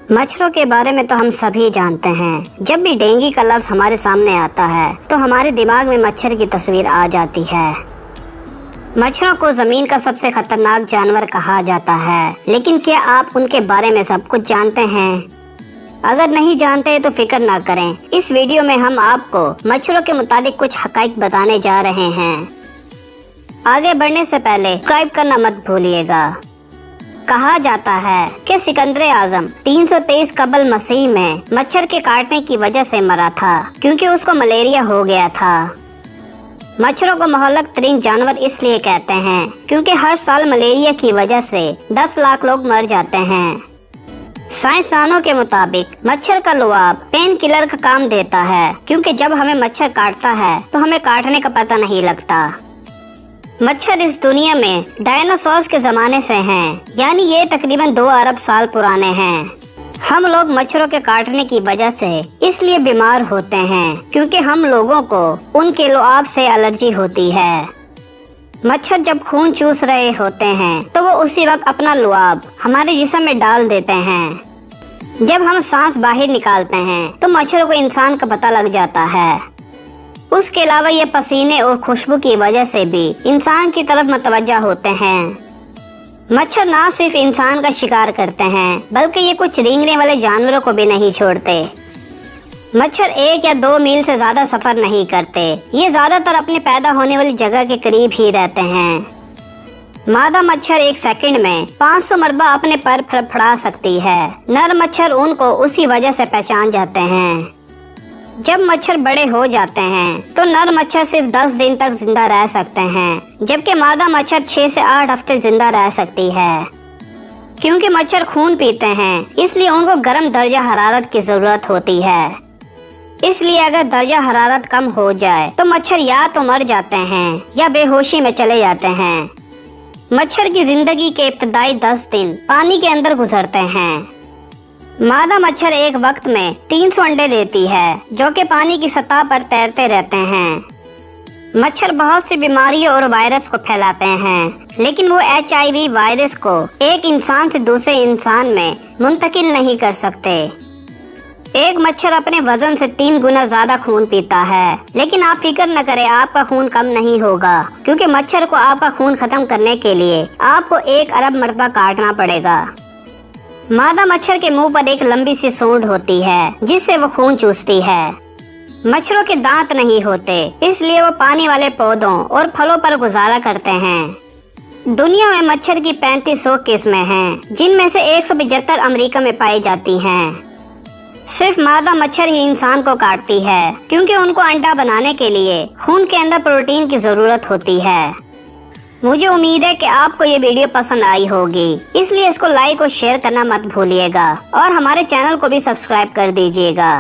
मच्छरों के बारे में तो हम सभी जानते हैं। जब भी डेंगू का लफ्ज़ हमारे सामने आता है तो हमारे दिमाग में मच्छर की तस्वीर आ जाती है। मच्छरों को ज़मीन का सबसे खतरनाक जानवर कहा जाता है, लेकिन क्या आप उनके बारे में सब कुछ जानते हैं? अगर नहीं जानते तो फिक्र ना करें। इस वीडियो में हम आपको मच्छरों के मुताबिक कुछ हक़ाइक़ बताने जा रहे हैं। आगे बढ़ने से पहले सब्सक्राइब करना मत भूलिएगा। कहा जाता है कि सिकंदर आजम 323 कबल मसीह में मच्छर के काटने की वजह से मरा था, क्योंकि उसको मलेरिया हो गया था। मच्छरों को मोहल्लक तरीन जानवर इसलिए कहते हैं क्योंकि हर साल मलेरिया की वजह से 10 लाख लोग मर जाते हैं। साइंसदानों के मुताबिक मच्छर का लुआब पेन किलर का काम देता है, क्योंकि जब हमें मच्छर काटता है तो हमें काटने का पता नहीं लगता। मच्छर इस दुनिया में डायनासोर्स के ज़माने से हैं, यानी ये तकरीबन 2 अरब साल पुराने हैं। हम लोग मच्छरों के काटने की वजह से इसलिए बीमार होते हैं क्योंकि हम लोगों को उनके लुआब से एलर्जी होती है। मच्छर जब खून चूस रहे होते हैं तो वो उसी वक्त अपना लुआब हमारे जिस्म में डाल देते हैं। जब हम सांस बाहर निकालते हैं तो मच्छरों को इंसान का पता लग जाता है। उसके अलावा ये पसीने और खुशबू की वजह से भी इंसान की तरफ मुतवज्जा होते हैं। मच्छर ना सिर्फ इंसान का शिकार करते हैं, बल्कि ये कुछ रेंगने वाले जानवरों को भी नहीं छोड़ते। मच्छर 1 या 2 मील से ज्यादा सफर नहीं करते। ये ज्यादातर अपने पैदा होने वाली जगह के करीब ही रहते हैं। मादा मच्छर 1 सेकंड में 500 मरतबा अपने पर फड़फड़ा सकती है। नर मच्छर उनको उसी वजह से पहचान जाते हैं। जब मच्छर बड़े हो जाते हैं तो नर मच्छर सिर्फ 10 दिन तक जिंदा रह सकते हैं, जबकि मादा मच्छर 6 से 8 हफ्ते जिंदा रह सकती है। क्योंकि मच्छर खून पीते हैं, इसलिए उनको गर्म दर्जा हरारत की जरूरत होती है। इसलिए अगर दर्जा हरारत कम हो जाए तो मच्छर या तो मर जाते हैं या बेहोशी में चले जाते हैं। मच्छर की जिंदगी के इब्तदाई 10 दिन पानी के अंदर गुजरते हैं। मादा मच्छर एक वक्त में 300 अंडे देती है, जो कि पानी की सतह पर तैरते रहते हैं। मच्छर बहुत सी बीमारियों और वायरस को फैलाते हैं, लेकिन वो HIV वायरस को एक इंसान से दूसरे इंसान में मुंतकिल नहीं कर सकते। एक मच्छर अपने वजन से 3 गुना ज्यादा खून पीता है, लेकिन आप फिक्र न करें, आपका खून कम नहीं होगा, क्योंकि मच्छर को आपका खून खत्म करने के लिए आपको 1 अरब मरतबा काटना पड़ेगा। मादा मच्छर के मुंह पर एक लंबी सी सूंड होती है, जिससे वो खून चूसती है। मच्छरों के दांत नहीं होते, इसलिए वो पानी वाले पौधों और फलों पर गुजारा करते हैं। दुनिया में मच्छर की 3500 किस्में हैं, जिनमें से 175 अमेरिका में पाई जाती हैं। सिर्फ मादा मच्छर ही इंसान को काटती है, क्योंकि उनको अंडा बनाने के लिए खून के अंदर प्रोटीन की जरूरत होती है। मुझे उम्मीद है कि आपको ये वीडियो पसंद आई होगी, इसलिए इसको लाइक और शेयर करना मत भूलिएगा और हमारे चैनल को भी सब्सक्राइब कर दीजिएगा।